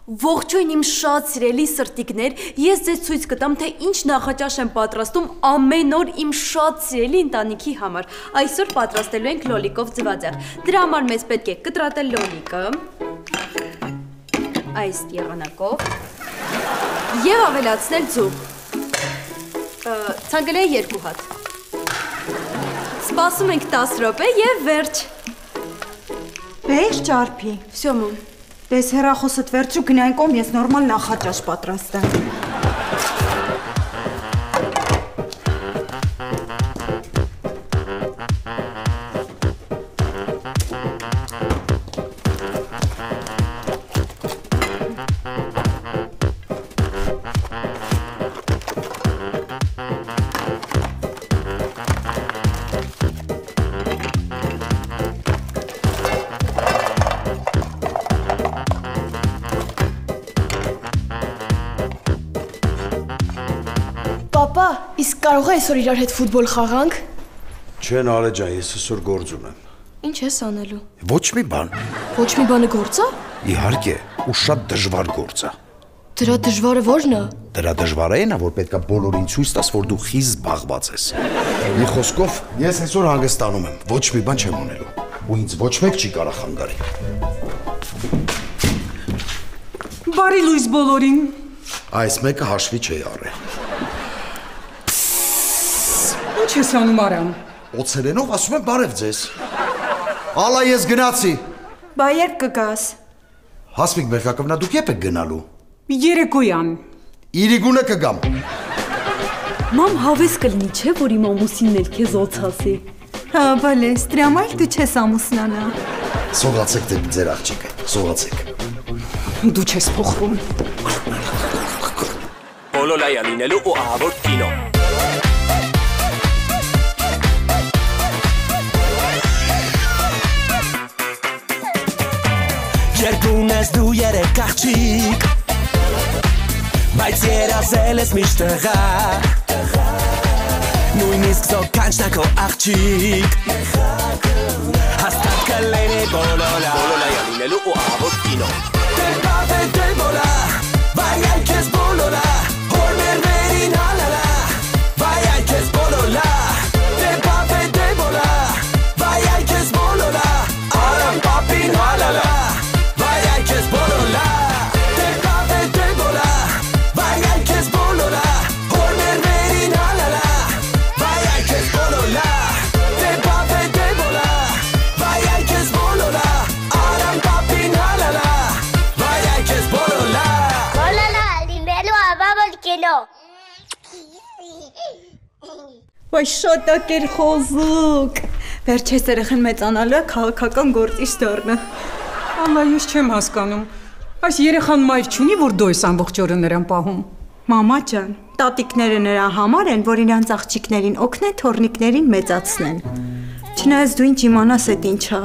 Ողջույն իմ շատ սիրելի սրտիկներ, ես ձեզ ցույց կտամ, թե ինչ նախաճաշ եմ պատրաստում ամեն օր իմ շատ սիրելի ընտանիքի համար։ Այսօր պատրաստելու ենք լոլիկով ձվածեղ։ Դրա համար մեզ պետք է կտրատել լոլիկը այս եղանակով եւ ավելացնել ձուկ։ Ցանկալի 2 հատ։ Սպասում ենք 10 րոպե եւ վերջ։ Վերջ ճարփի։ Всё, մամ։ Դες հեռախոսդ վերջու գնային կողմ, ես նորմալ նախաճաշ պատրաստեմ։ Պապա, իսկ կարող է այսօր իրար հետ ֆուտբոլ խաղանք։ Չէ, Նարե ջան, ես այսօր գործ ունեմ։ Ինչ ես անելու։ Ոչ մի բան։ Ոչ մի բանը գործ է։ Իհարկե, ու շատ դժվար գործ է։ Դրա դժվարը ո՞րն է։ Դրա դժվարը այն է, որ պետքա բոլորին ցույց տաս, որ դու խիստ զբաղված ես։ Մի խոսքով, ես այսօր հանգստանում եմ, ոչ մի բան չեմ ունելու, ու ինձ ոչ մեկ չի կարող խանգարի։ Բարի լույս բոլորին։ Այս մեկը հաշվի չի առել։ Ինչ ես անում Արամ։ Օցելենով ասում եմ բարև ձեզ։ Ալա ես գնացի։ Բա երբ կգաս։ Հասմիկ Մերկակովնա, դուք ե՞րբ եք գնալու։ Երեկոյան։ Իրիգունը կգամ։ Մամ, հավես կլինի, չէ, որ իմ ամուսինն էլ քեզ օց ասի։ Հա, բալես, դրա համար դու չես ամուսնանա։ Սողացեք դեպի ձեր աղջիկը, սողացեք։ Դու չես փոխվում։ Բոլոլայա լինելու ու ահավոր կինո։ Երկուն ես դու երեք աղջիկ, բայց երազել ես միշտ տղա, նույնիսկ զոքանչն ակո աղջիկ, հաստատ կլենի բոլոլա, բոլոլայա լինելու ու ահավոր կինո։ Դեպավ է դեբոլա, վայ այ կեզ բոլոլա, հոր մերվերին հալալա, վայ այ կեզ բոլոլա, դեպավ է դեբոլա, վայ այ կեզ բոլոլա, արամ պապին հալալա, վայ այ կեզ բոլոլա, դեպավ է դեբոլա, վայ այ կեզ բոլոլա, հոր մերվերին հալալա, վայ այ կեզ բոլոլա, դեպավ է դեբոլա, վայ այ կեզ բոլոլա, արամ պապին հալալա, վայ այ կեզ բոլոլա։ Բոլոլա, լինելու ահավոր կինո։ Վայ շատակեր խոզուկ։ Վերջես երեխան մեծանալու է քաղաքական գործիչ դառնա։ Ալա, ես չեմ հասկանում։ Այս երեխան մայր չունի, որ դու ես ամբողջ օրը նրան պահում։ Մամա ջան, տատիկները նրա համար են, որ իրանց աղջիկներին օգնեն թորնիկներին մեծացնեն։ Չնայած դու ինչ իմանաս էդ ինչա։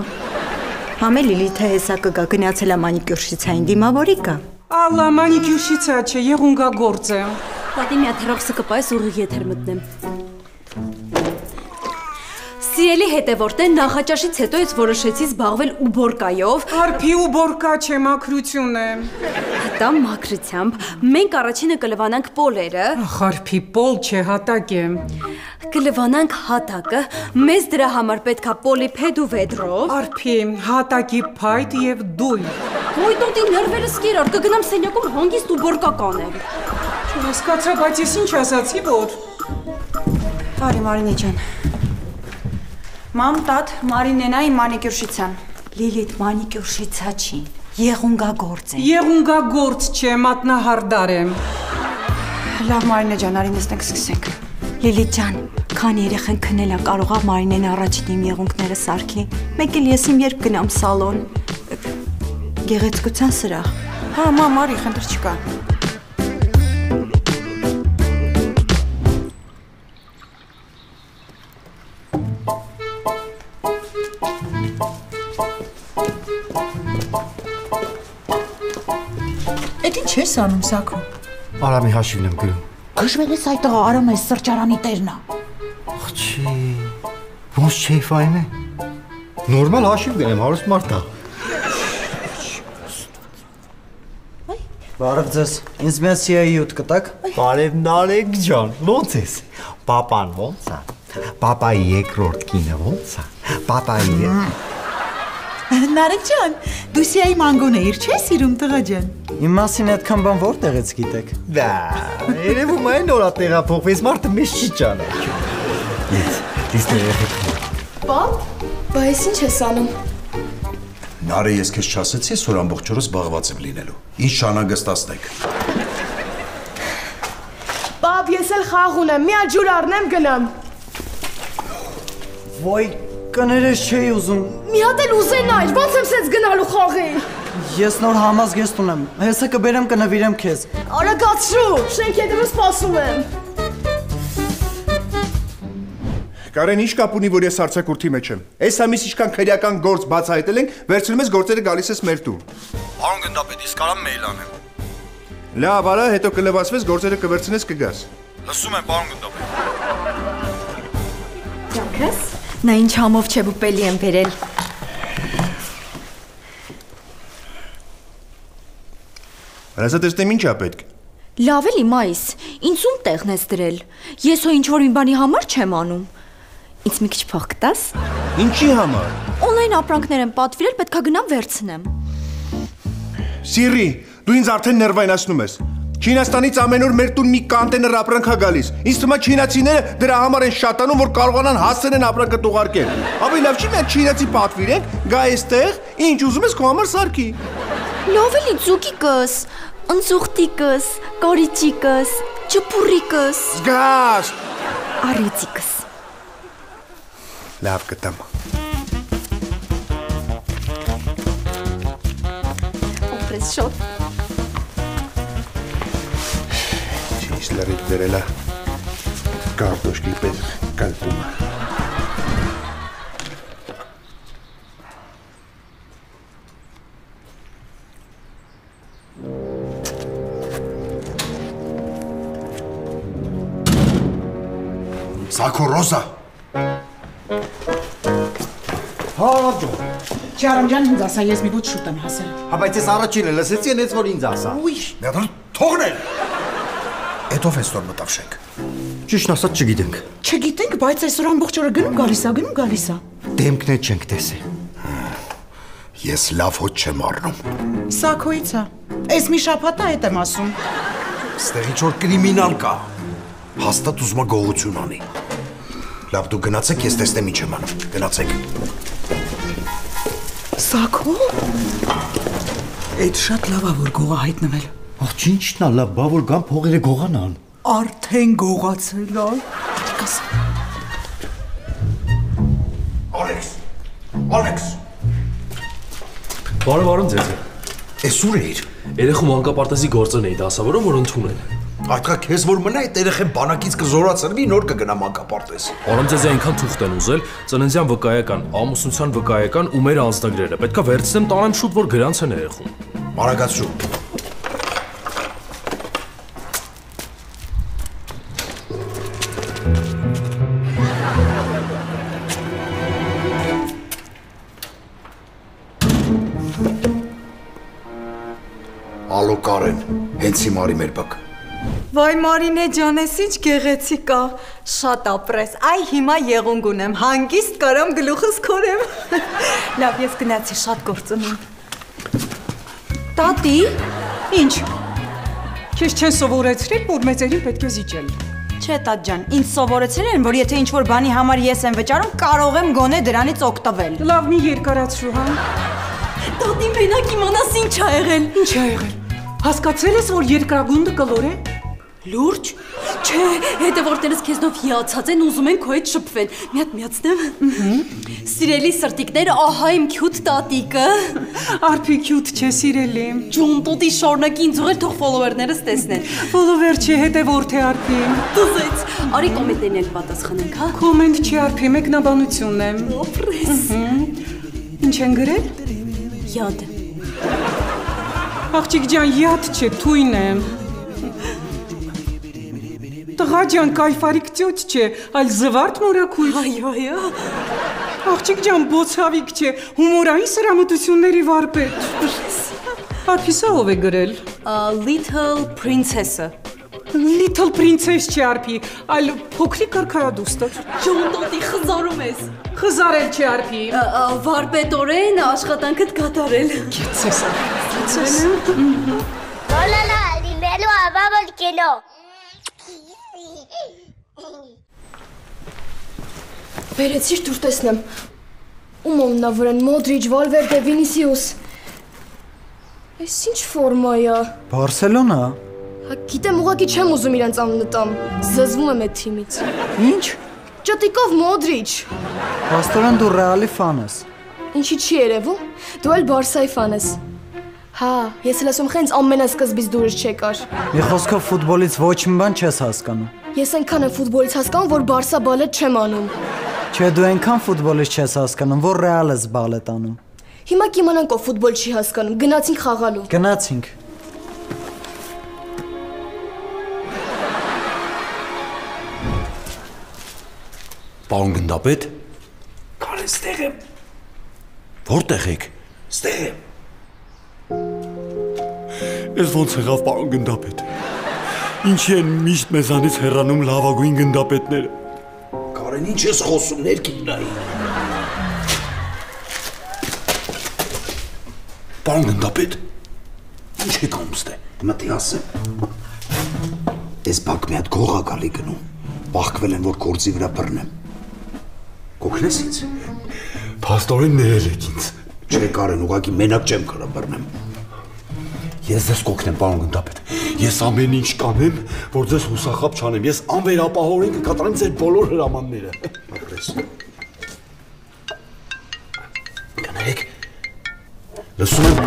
Համե Լիլիթը հեսա կգա գնացել է մանիկյուրշիցային դիմավորի կա։ Ալա, մանիկյուրշիցա չէ, եղունգագործ է։ Պատի մի հատ հեռախոսը կպայես ուղիղ եթեր մտնեմ։ Սիրելի հետևորդներ, նախաճաշից հետո ես որոշեցի զբաղվել ուբորկայով։ Արփի ուբորկա չէ, մաքրություն է։ Դա մաքրությամբ մենք առաջինը կլվանանք պոլերը։ Արփի պոլ չէ, հատակ է։ Կլվանանք հատակը, մեզ դրա համար պետքա պոլիփեդ ու վեդրով։ Արփի, հատակի փայտ եւ դույլ։ Ոյ տոտի նրվերս կերար, կգնամ սենյակում հանգիստ ուբորկա կանեմ։ Չհասկացա, բայց ես ինչ ասացի, որ։ Բարի Մարինե ջան։ Մամ, տատ, Մարինենա իմ մանիկյուրշիցան։ Լիլիթ մանիկյուրշիցա չի, եղունգագործ է։ Եղունգագործ չէ, մատնահարդար է։ Լավ Մարինե ջան, արի նստենք սկսենք։ Լիլիթ ջան, քան երեխան քնել է, կարողա Մարինեն առաջին իմ եղունգները սարքի։ Մեկ էլ ես իմ երբ գնամ սալոն։ Գեղեցկության սրահ։ Հա, մամ, արի, խնդիր չկա։ Էդ ինչ ես անում, Սաքո։ Արամի հաշիվն եմ գրում։ Քշվել ես այդ տղա, Արամը այս սրճարանի տերն է։ Աղջի, ոնց չէի ֆայն է։ Նորմալ հաշիվ գնեմ, հարուստ մարդ է։ Բարև ձեզ։ Ինձ մի CIA 8 կտակ։ Բարև Նարեկ ջան, ո՞նց ես։ Պապան ո՞նց է։ Պապայի երկրորդ կինը ո՞նց է։ Պապայի Նարեկ ջան, դու CIA մանգոն էիր, չէ՞ սիրում տղա ջան։ Իմ մասին այդքան բան որտեղից գիտեք։ Դա, երևում է նորա տեղափոխվեց, մարդը մեզ չի ճանաչում։ Ես երեխեք։ Պապ, բա ես ինչ ես անում։ Նարե, ես քեզ չասեցի, որ ամբողջ օրը զբաղված եմ լինելու։ Ինչ շանագստացնեք։ Պապ, ես էլ խաղ ունեմ, մի հատ ջուր առնեմ գնամ։ Ոյ, կներես չէի ուզում։ Մի հատ էլ ուզեն այր, ո՞նց եմ սենց գնալու խաղի։ Ես նոր համազգեստ ունեմ, հեսը կբերեմ կնվիրեմ քեզ։ Արագացրու, շենք հետևը սպասում եմ։ Կարեն ինչ կապ ունի, որ ես հարցակուրդի մեջ եմ։ Այս ամիս ինչքան քրեական գործ բացահայտել ենք, վերցնում ես գործերը գալիս ես մեր տուն։ Պարոն գնդապետ, իսկ կարամ մեյլ անեմ։ Լավ, արա, հետո կլվացվես, գործերը կվերցնես, կգաս։ Լսում եմ, պարոն գնդապետ։ Ճանքս, նա ինչ համով չեբուպելի եմ վերել։ Հրասատեստեմ ինչ է պետք։ Լավ էլի մայիս, ինձ ում տեղն ես դրել։ Ես հո ինչ-որ մի բանի համար չեմ անում։ Ինձ մի քիչ փող կտաս։ Ինչի համար։ Օնլայն ապրանքներ եմ պատվիրել, պետքա գնամ վերցնեմ։ Սիրի, դու ինձ արդեն ներվայնացնում ես։ Չինաստանից ամեն օր մեր տուն մի կոնտեյներ ապրանք է գալիս։ Ինձ թվում է չինացիները դրա համար են շատանում, որ կարողանան հասցնեն ապրանքը ուղարկել։ Ավելի լավ չի մենք չինացի պատվիրենք, գա այստեղ, ինչ ուզում ես քո համար սարքի։ Լավ էլի ձուկիկս, ընձուղտիկս, կարիճիկս, ճպուռիկս, Զգաս։ առյուծիկս։ Լավ կտամ։ Օպրես շոտ։ Ինչ լրիվ դրելա կարտոշկի պես կալպում։ Սակո Ռոզա։ Հա, Ջարամ ջան, ինձ ասա, ես մի ոտ շուտ եմ հասել։ հա բայց ես առաջինը լսեցի, այնց որ ինձ ասա։ Ուй, Նետր թողնել։ Էդով ես տոր մտավ շենք։ Ճիշտ ասած չգիտենք։ չգիտենք, բայց այսօր ամբողջ օրը գնում գալիս է։ Դեմքն է չենք տեսել։ Ես լավ հոտ չեմ առնում։ Սա քոից է։ Այս մի շաբաթ է հետ եմ ասում։ Ստեղ ինչ որ կրիմինալ կա։ Հաստատ ուզում է գողություն անի։ Լավ դու գնացեք, ես տեսնեմ ինչ եմ անում։ Գնացեք։ Սակո։ Այդ շատ լավ է որ գողա հայտնվել։ Աղջ ինչն է լավ, բա որ գան փողերը գողանան։ Արդեն գողացել է։ Ալեքս։ Բարև ձեզ։ Էս ուր էիր։ Երեխու մանկապարտեզի գործն էի դասավորում, որ ընդունել։ Այդքա քեզ որ մնա այդ երեխեն բանակից կզորացրվի, նոր կգնա մանկապարտեզ։ Արամ ձեզ այնքան թուղթ են ուզել, ծննդյան վկայական, ամուսնության վկայական ու մեր անձնագրերը։ Պետքա վերցնեմ, տանեմ շուտ, որ գրանց են երեխուն։ Արագացրու։ Ալո Կարեն, հենց հիմա արի մեր բակ։ Վայ Մարինե ջան, ես ինչ գեղեցիկ է, շատ ապրես, այ հիմա եղունգ ունեմ, հանգիստ կարամ գլուխս քորեմ։ Լավ, ես գնացի, շատ գործ ունեմ։ Տատի, Ինչ։ Քեզ չեն սովորեցրել, որ մեծերին պետք է զիջել։ Չէ տատ ջան, ինձ սովորեցրել են, որ եթե ինչ-որ բանի համար ես եմ վճարում, կարող եմ գոնե դրանից օգտվել։ Լավ, մի երկարացրու, հա։ տատի մենակ իմանաս ինչ ա եղել։ Ինչ ա եղել։ Հասկացել ես, որ երկրագունդը կլոր է։ Լուրջ։ Չէ, հետևորդներս քեզնով հիացած են, ուզում են քո հետ շփվել։ Մի հատ միացնեմ։ Սիրելի սրտիկներ, ահա իմ քյութ տատիկը։ Արփի քյութ չէ, սիրելի։ Ջունտուտի շորնակի ինձ ուղել, թող ֆոլովերներս տեսնեն։ Ֆոլովեր չի, հետևորդ է Արփի։ Դուզեց։ Արի կոմենտներն էլ պատասխանենք, հա։ Կոմենտ չի Արփի, մեկնաբանությունն է։ Օպրես։ Ինչ են գրել։ Յադ։ Աղջիկ ջան, յադ չէ, թույն է։ Տղա ջան, կայֆարիկ տյոց չէ, այլ զվարդ մորակույր։ Այո։ Աղջիկ ջան, բոցավիկ չէ, հումորային սրամտությունների վարպետ։ Արփիսա ով է գրել։ Little Princess-ը։ Little Princess չի արփի, այլ փոքրիկ արքայադուստը։ Ջոնդոտի խզարում ես։ Խզարել չի արփի։ Վարպետորեն աշխատանքդ կատարել։ Քեցեսա։ Լոլալա, լինելու ավավոլ կինո։ Վերեցիր դուր տեսնեմ։ Ում ոննավոր են Մոդրիչ, Վալվերդե, Վինիսիուս։ Այս ինչ ֆորմա է։ Բարսելոնա։ Գիտեմ, ուղղակի չեմ ուզում իրենց անունը տամ։ Զզվում եմ այդ թիմից։ Ինչ։ Ճտիկով Մոդրիչ։ Պաստորեն դու Ռեալի ֆան ես։ Ինչի չի երևում։ Դու էլ Բարսայի ֆան ես։ Հա, ես էլ ասում խենց ամենասկզբից դուրս չեկար։ Մի խոսքով ֆուտբոլից ոչ մի բան չես հասկանում։ Ես այնքան եմ ֆուտբոլից հասկանում, որ Բարսա բալետ չեմ անում։ Չէ, դու այնքան ֆուտբոլից չես հասկանում, որ Ռեալը բալետ անում։ Հիմա կիմանանք ով ֆուտբոլ չի հասկանում։ Գնացինք խաղալու։ Գնացինք։ Պարոն գնդապետ, կարեն ստեղ եմ։ Որտեղ եք։ Ստեղ եմ։ Ես ոնց եղավ պարոն գնդապետ։ Ինչի են միշտ մեզանից հեռանում լավագույն գնդապետները։ Կարեն ինչ ես խոսում ներքին նայի։ Պարոն գնդապետ, ինչ եք անում ստե։ Հիմա թե ասեմ։ Ես բակ մի հատ գող ա գալի գնում։ Բախկվել եմ, որ գործի վրա բռնեմ։ Կօգնես ինձ։ Փաստորեն ներել եք ինձ։ Չէ, Կարեն, ուղղակի մենակ չեմ կարող բռնեմ։ Ես ձեզ կօգնեմ, պարոն գնդապետ։ Ես ամեն ինչ կանեմ, որ ձեզ հուսախաբ չանեմ։ Ես անվերապահորեն կկատարեմ ձեր բոլոր հրամանները։ Ապրես։ Գնայեք։ Լսում եմ։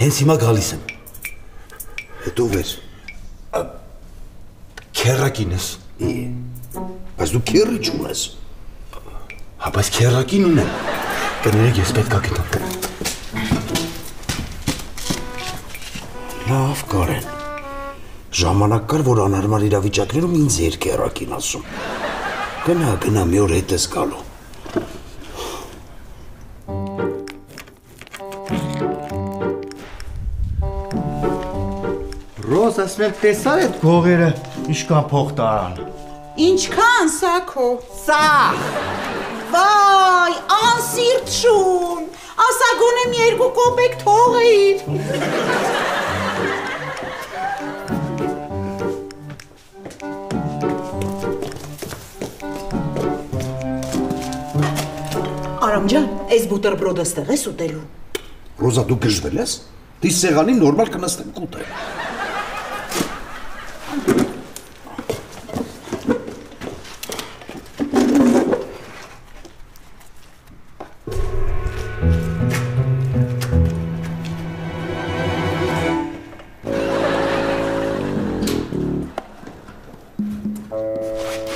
Հենց հիմա գալիս եմ։ Հետո վեր։ Քերակին ես։ Բայց դու քերի չունես։ Հա, բայց քերակին ունեմ։ Կներեք, ես պետք է գտնամ։ Լավ, Կարեն։ Ժամանակ կար, որ անհարմար իրավիճակներում ինձ էր քերակին ասում։ Գնա, մի օր հետ ես գալու։ Ռոզ, ասում եմ, տեսար այդ գողերը ինչքան փող տարան։ Ինչքան, Սաքո։ Սախ։ Վայ, անսիրտ շուն։ Ասա գոնեմ 2 կոպեկ թողեիր։ Արամ ջան, այս բուտերբրոդը ստեղ ես ուտելու։ Ռոզա, դու գժվել ես։ Դի սեղանին նորմալ կնստեմ կուտել։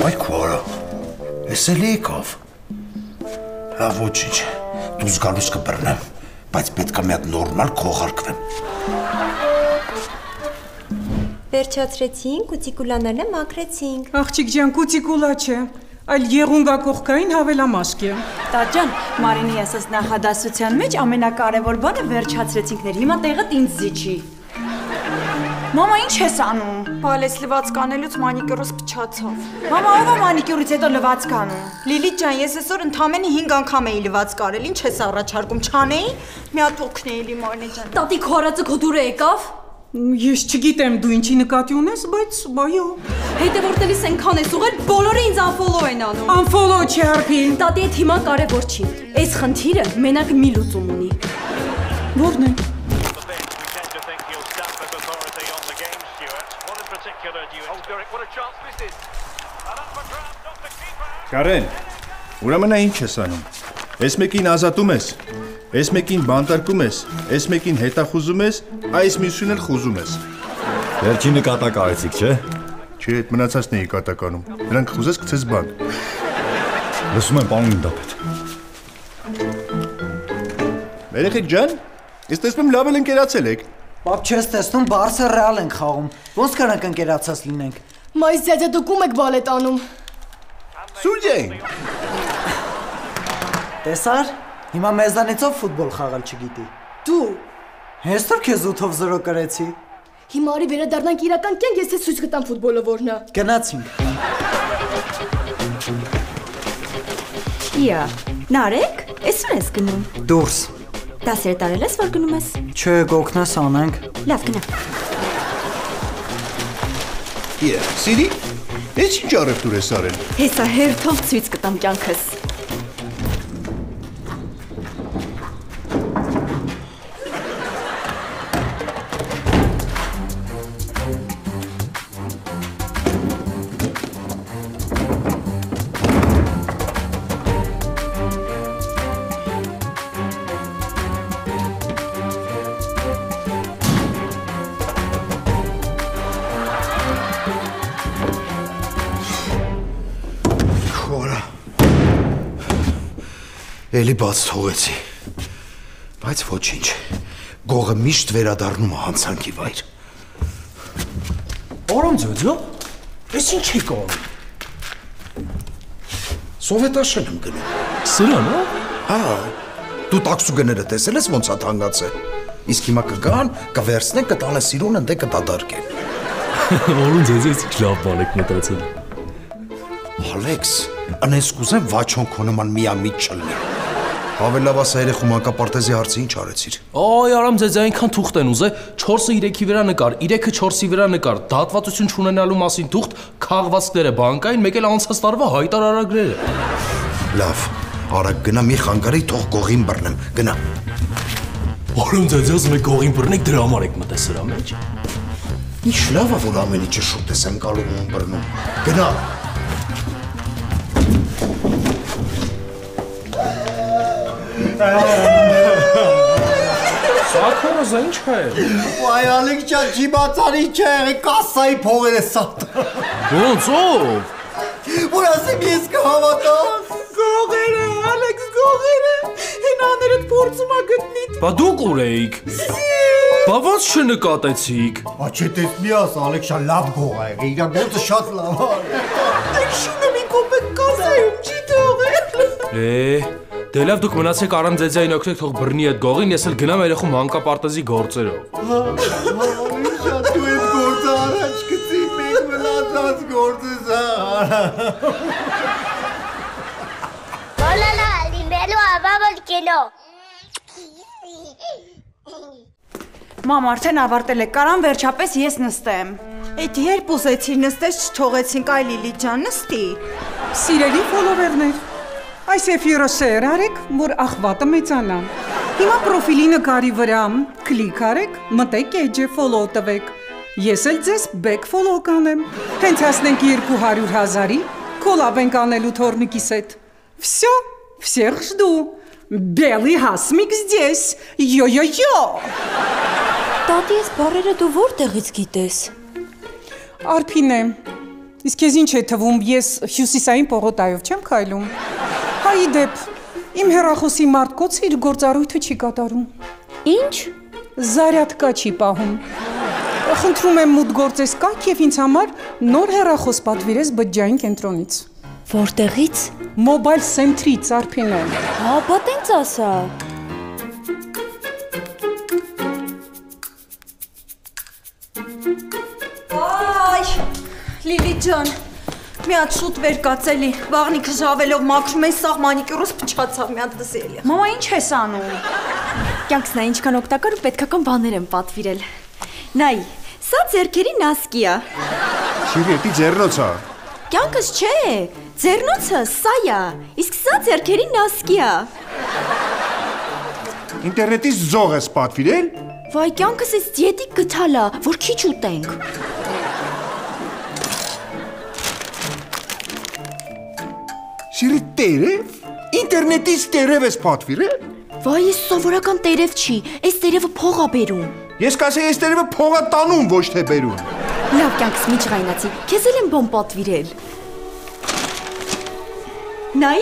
Այ քորա, ես էլ եկավ։ Լավ ոչինչ, դու զգալուս կբռնեմ, բայց պետք է մի հատ նորմալ քողարկվեմ։ Վերջացրեցինք, կուտիկուլաները մաքրեցինք։ Աղջիկ ջան, կուտիկուլա չէ, այլ եղունգակողքային հավելամաշկ է։ Տաճան, Մարինի ասած նախադասության մեջ ամենակարևոր բանը վերջացրեցինքներ, հիմա տեղդ ինձ զիջի։ Մամա, ինչ ես անում։ Բալես լվաց կանելուց մանիկյուրս փչացավ։ Մամա, ով է մանիկյուրից հետո լվաց կանում։ Լիլիթ ջան, ես այսօր ընդամենը 5 անգամ էի լվաց կարել, ինչ ես առաջարկում, չանեի։ Մի հատ օգնեի լի Մարինի ջան։ Տատի քորածը քո դուրը եկավ։ Ես չգիտեմ դու ինչի նկատի ունես, բայց բայո։ Հետևորդելիս այնքան ես ուղել, բոլորը ինձ անֆոլո են անում։ Անֆոլո չի արփի։ Տատի այդ հիմա կարևոր չի։ Այս խնդիրը մենակ մի լուծում ունի։ Ո՞րն է։ Կարեն, ուրեմն ինչ ես անում։ Այս մեկին ազատում ես, այս մեկին բանտարկում ես, այս մեկին հետախուզում ես, այս մյուսին էլ խուզում ես։ Վերջի նկատակ արեցիք, չէ։ Չէ, այդ մնացածն էի կատականում։ Նրանք խուզես գցես բան։ Լսում եմ, պարոն գնդապետ։ Երեխեք ջան, ես տեսնում լավ էլ ընկերացել եք։ Պապ, չես տեսնում, Բարսա Ռեալ ենք խաղում։ Ոնց կարանք ընկերացած լինենք։ Մայիս ձեզը դուք եք բալետ անում։ Սուրջեին։ Տեսար, հիմա մեզանից ով ֆուտբոլ խաղալ չգիտի։ Դու։ Հենց որ քեզ 8-ով 0 կրեցի։ Հիմա արի վերադառնանք իրական կյանք, ես ցույց կտամ ֆուտբոլը որն է։ Գնացինք։ Իա, Նարեկ, այսօր ես գնում։ Դուրս։ Դասերը տարել ես, որ գնում ես։ Չէ, գոքնես անենք։ Լավ, գնա։ Իա, Սիրի, ես ինչ առևտուր ես արել։ Հեսա հերթով ցույց կտամ կյանքս։ Էլի բաց թողեցի, բայց ոչինչ, գողը միշտ վերադառնում է հանցանքի վայր։ Արամ ձյոձյո, ես ինչ եք անում։ Սովետաշեն եմ գնում։ Սրան, հա, դու տաքսուգները տեսել ես ոնց է թանկացել։ Իսկ հիմա կգան, կվերցնեն, կտանեն սիրուն ընդ կդադարկեն։ Արամ ձյոձյո, ես ինչ լավ բան եք մտածել։ Ալեքս, անես կուզեմ վաչոն քո նման միամիտ չլինի։ Հավելավաս երեխու մանկապարտեզի հարցը ինչ արեցիր։ Այ Արամ ձեզ այնքան թուղթ են ուզե, 4-ը 3-ի վրա նկար, 3-ը 4-ի վրա նկար, դատվածություն չունենալու մասին թուղթ, քաղվածքները բանկային, մեկ էլ անցած տարվա հայտարարագրերը։ Լավ, արագ գնա մի խանգարի թող գողին բռնեմ, գնա։ Արամ ձեզ մեկ գողին բռնեք, դրա համար եք մտել սրա մեջ։ Ինչ լավ է, որ ամեն ինչը շուտ ես եմ գալու ու բռնում։ Գնա։ Սակորոզ ինչ է։ Վայ Ալեք ջան, ջիբացանի չէ, կասայի փողերը սատ։ Ոնց ով։ Որ ասեմ ես կհավատամ։ Գողերը, Ալեքս գողերը։ Հենաներդ փորձում ա գտնի։ Բա դուք ուր էիք։ Բա ոնց չնկատեցիք։ Ա չէ, տես մի աս, Ալեքսան լավ գող ա եղել, իր գործը շատ լավ ա։ Շինը մի կոպեկ կասայում չի թողել։ Դե լավ դուք մնացեք Արամ ձեզային օգնեք թող բռնի այդ գողին, ես էլ գնամ երեխու մանկապարտեզի գործերով։ Շատ դու այդ գործը առաջ գցի, մեկ մնացած գործս ա։ Բոլորը լինելու ավավոլ կինո։ Մամ, արդեն ավարտել եք, կարան վերջապես ես նստեմ։ Էդ երբ ուզեցիր նստես չթողեցինք, այ Լիլի ջան, նստի։ Սիրելի ֆոլովերներ, այս էֆիրը շեյր արեք, որ աղվատը մեծանա։ Հիմա պրոֆիլի նկարի վրա կլիկ արեք, մտեք էջը ֆոլոու տվեք։ Ես էլ ձեզ back follow կանեմ։ Հենց հասնենք 200,000-ի, կոլաբ ենք անելու թորնիկիս հետ։ Всё, всех жду. Белый հասմիկ здесь. Յո-յո-յո։ Տատի, այս բառերը դու որտեղից գիտես։ Արփինե, իսկ քեզ ինչ է թվում, ես հյուսիսային պողոտայով չեմ քայլում։ Հայ դեպ, իմ հեռախոսի մարտկոցը իր գործառույթը չի կատարում։ Ինչ։ Զարյատկա չի պահում։ Խնդրում եմ մուտք գործես կայք և ինձ համար նոր հեռախոս պատվիրես բջջային կենտրոնից։ Որտեղից։ Մոբայլ սենտրից, Արփինե։ Հա, բա տենց ասա։ Այ, Լիլի ջան, մի հատ շուտ վեր կացելի, վաղնիքը ժավելով մաքրում են սաղ մանիկյուրս փչացավ մի հատ դսելի։ Մամա, ինչ ես անում։ Կյանքս նա ինչքան օգտակար ու պետքական բաներ եմ պատվիրել։ Նայ, սա ձեռքերի նասկի է։ Սիրի, դի ձեռնոցա։ Կյանքս չէ, ձեռնոցը սա է, իսկ սա ձեռքերի նասկի է։ Ինտերնետից ձող ես պատվիրել։ Վայ, կյանքս ես դիետիկ գտալ է, որ քիչ ուտենք։ Սիրի, տերև։ Ինտերնետից տերև ես պատվիրել։ Վայ, ես սովորական տերև չի, այս տերևը փող է բերում։ Ես կասեի, այս տերևը փող է տանում, ոչ թե բերում։ Լավ, կյանքս մի ջղայնացի, քեզ էլ եմ բոմ պատվիրել։ Նայ,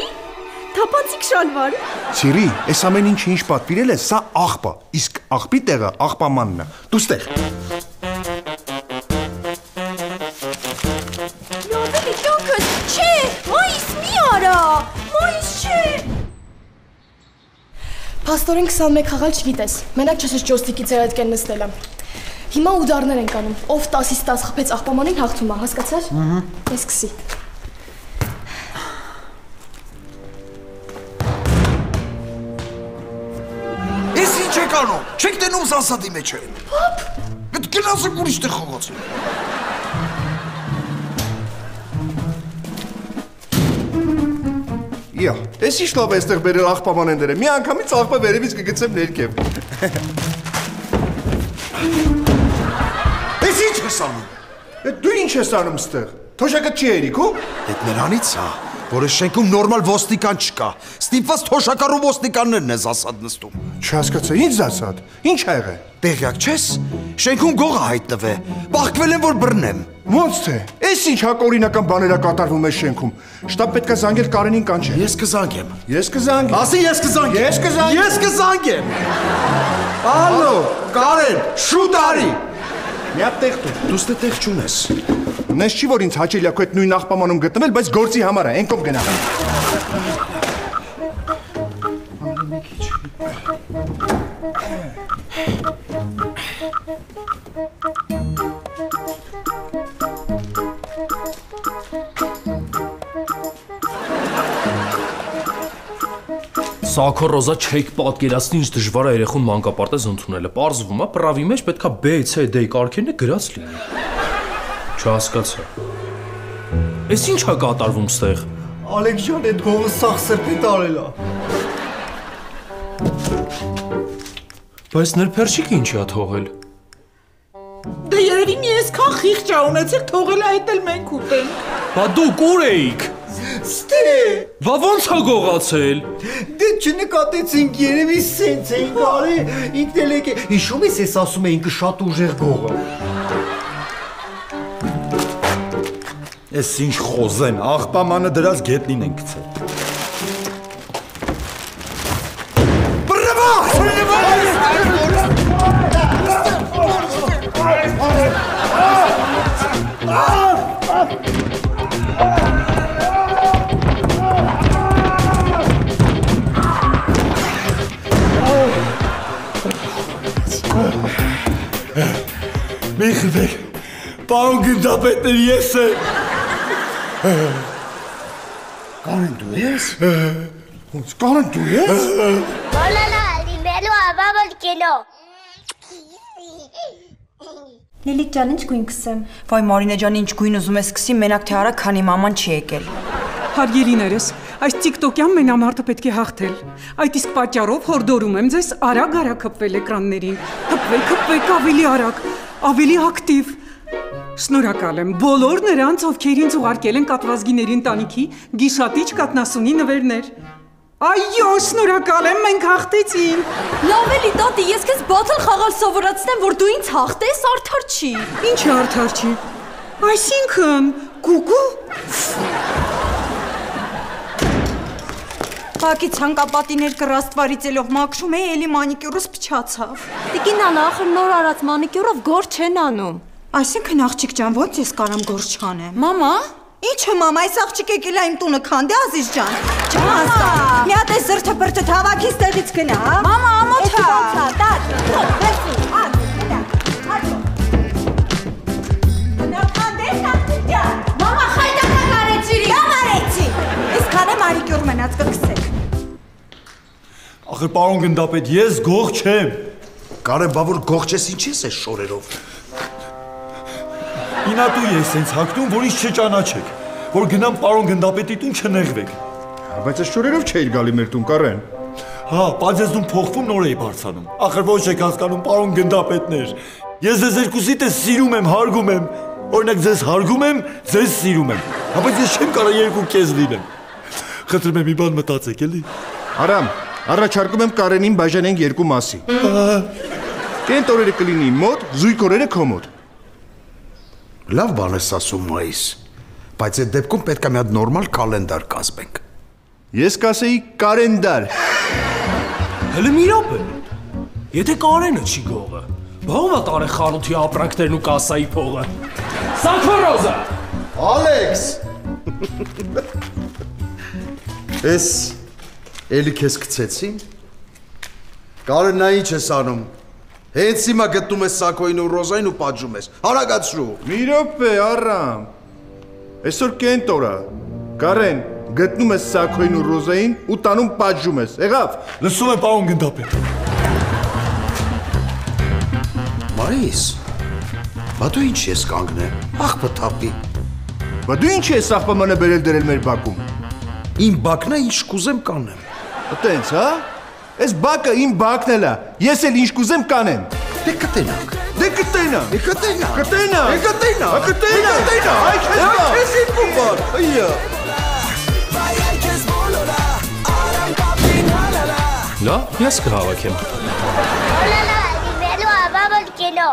թափանցիկ շալվար։ Սիրի, այս ամեն ինչը ինչ պատվիրել ես, սա աղբա, իսկ աղբի տեղը աղբամանն է։ Դու ստեղ։ Լավելի կյանքս, չէ, մայիս մի արա, մայիս չէ։ Փաստորեն 21 խաղալ չգիտես։ Մենակ չես ջոստիկի ձեր այդ կեն նստելա։ Հիմա ուդարներ ենք անում։ Ով 10-ից 10 խփեց աղբամանին հաղթում է, հասկացար։ Ես սկսի։ Ես ինչ եք անում։ Չեք տենում սասադի մեջ է։ Պապ։ Այդ գնացը ուրիշ տեղ խաղաց։ Իա, ես ինչ լավ է այստեղ բերել աղբամանենդերը։ Մի անգամից աղբը վերևից կգցեմ ներքև։ Ես ինչ ես անում։ Դու ինչ ես անում ստեղ։ Թոշակը չի երիքու։ Այդ նրանից է, որ այս շենքում նորմալ ոստիկան չկա։ Ստիպված թոշակառու ոստիկաններն ես ասած նստում։ Չհասկացա, ինչ ասած։ Ինչ ա եղել։ Տեղյակ չես։ Շենքում գողը հայտնվել է։ Բախվել են որ բռնեմ։ Ոնց թե։ Էս ինչ հակօրինական բաներ ա կատարվում այս շենքում։ Շտապ պետք է զանգել Կարենին կանչել։ Ես կզանգեմ։ Ես կզանգեմ։ Ասի ես կզանգեմ։ Ես կզանգեմ։ Ես կզանգեմ։ Ալո, Կարեն, շուտ արի։ Մի հատ տեղ դու։ Դու ստե տեղ չունես։ Նես չի որ ինձ հաճելի է քո այդ նույն աղբամանում գտնվել, բայց գործի համար է, այնքով գնա։ Սակո Ռոզա չեք պատկերացնի ինչ դժվար է երեխուն մանկապարտեզ ընդունելը։ Պարզվում է, պրավի մեջ պետքա B, C, D կարգերն գրած լինի։ Չհասկացա։ Էս ինչ է կատարվում ստեղ։ Ալեք ջան, այդ գողը սաղ սրտի տարել է։ Բայց նրբերչիկը ինչի է թողել։ Դե երևի մի այսքան խիղճ ա ունեցեք, թողել է այդ էլ մենք ուտենք։ Բա դուք ուր էիք։ Ստե։ Բա ոնց է գողացել։ Դե չնկատեցինք, երևի սենց էինք արի, ինքն էլ եկե։ Հիշում ես ես ասում էինք շատ ուժեղ գողը։ Ես ինչ խոզեն, աղբամանը դրած գետնին են գցել։ Մի խվեք, պարոն գնդապետներ ես եմ։ Կարեն դու ես։ Ոնց Կարեն դու ես։ Բոլանա, դիմելու ավավոլ կենո։ Լիլիթ ջան, ինչ գույն կսեմ։ Վայ Մարինե ջան, ինչ գույն ուզում ես սկսի, մենակ թե արա, քանի մաման չի եկել։ Հարգելիներս, այս TikTok-յան մենամարտը պետք է հաղթել։ Այդ իսկ պատճառով հորդորում եմ ձեզ արագ քփվել էկրաններին։ Քփվեք ավելի արագ, ավելի ակտիվ։ Շնորհակալ եմ բոլոր նրանց, ովքեր ինձ ուղարկել են կատվազգիների ընտանիքի գիշատիչ կատնասունի նվերներ։ Այո, շնորհակալ եմ, մենք հաղթեցինք։ Լավ էլի տատի, ես քեզ բաթլ խաղալ սովորացնեմ, որ դու ինձ հաղթես, արդար չի։ Ինչ արդար չի։ Այսինքն, գուգու։ Բակի ցանկապատիներ կռաստվարիցելով մաքրում է, էլի մանիկյուրս փչացավ։ Տիկին Անա, ախր նոր արած մանիկյուրով գործ չեն անում։ Այսինքն աղջիկ ջան, ո՞նց ես կարամ գործ չանեմ։ Մամա, Ինչը մամա, այս աղջիկ եկել է իմ տունը քանդե Ազիզ ջան։ Չհասկա։ Մի հատ է զրթը բրթը հավաքից տեղից գնա, հա։ մամա, ամոթա։ Տատ։ Գնա քանդես աղջիկ ջան։ Մամա, խայտակա կարեցի։ Լավ արեցի։ Այսքանը մարիկյուր մնաց կգցեք։ Ախր պարոն գնդապետ, ես գող չեմ։ Կարեն, բա որ գող չես, ինչ ես այս շորերով։ Ինատու ես ինձ հագնում, որ ինձ չճանաչեք, որ գնամ պարոն գնդապետի տուն չնեղվեք։ Բայց այս շորերով չէիր գալի մեր տուն, Կարեն։ Հա, բայց ես դու փոխվում նոր էի բարձանում։ Ախր ոչ եք հասկանում, պարոն գնդապետներ։ Ես ձեզ երկուսիդ ես սիրում եմ, հարգում եմ։ Օրինակ ձեզ հարգում եմ, ձեզ սիրում եմ։ Հա, բայց ես չեմ կարող երկու կեզ լինեմ։ Խնդրում եմ մի բան մտածեք, էլի։ Արամ, առաջարկում եմ Կարենին բաժանենք երկու մասի։ Կենտ օրերը կլինի իմ մոտ, զույգ օրերը քո մոտ։ Լավ բան ես ասում Մայիս, բայց այդ դեպքում պետք է մի հատ նորմալ կալենդար կազմենք։ Ես կասեի կարենդար։ Հələ մի րոպե։ Եթե Կարենը չի գողը, ո՞վ է տարե խանութի ապրանքներն ու կասայի փողը։ Սակո Ռոզա։ Ալեքս։ Էս էլի քեզ գցեցին։ Կարեն նա ինչ ես անում։ Հենց հիմա գտնում ես Սակոյին ու Ռոզային ու պատժում ես։ Հարագացրու։ Մի րոպե, առամ։ Այսօր կենտոր է։ Կարեն, գտնում ես Սակոյին ու Ռոզային ու տանում պատժում ես։ Եղավ։ Լսում եմ, պարոն գնդապետ։ Մարիս, բա դու ինչ ես կանգնել։ Աղբը թափի։ Բա դու ինչ ես աղբամանը բերել դրել մեր բակում։ Իմ բակն է, ինչ կուզեմ կանեմ։ Տենց, հա։ Այս բակը իմ բակն էլ է։ Ես էլ ինչ կուզեմ կանեմ։ Դե կտենանք։ Դե կտենա։ Դե կտենա։ Կտենա։ Դե կտենա։ Կտենա։ Կտենա։ Այ քեզ իմ բան։ Այո։ Լա, ես կհավաքեմ։ Hola, la, dinero, vamos que no.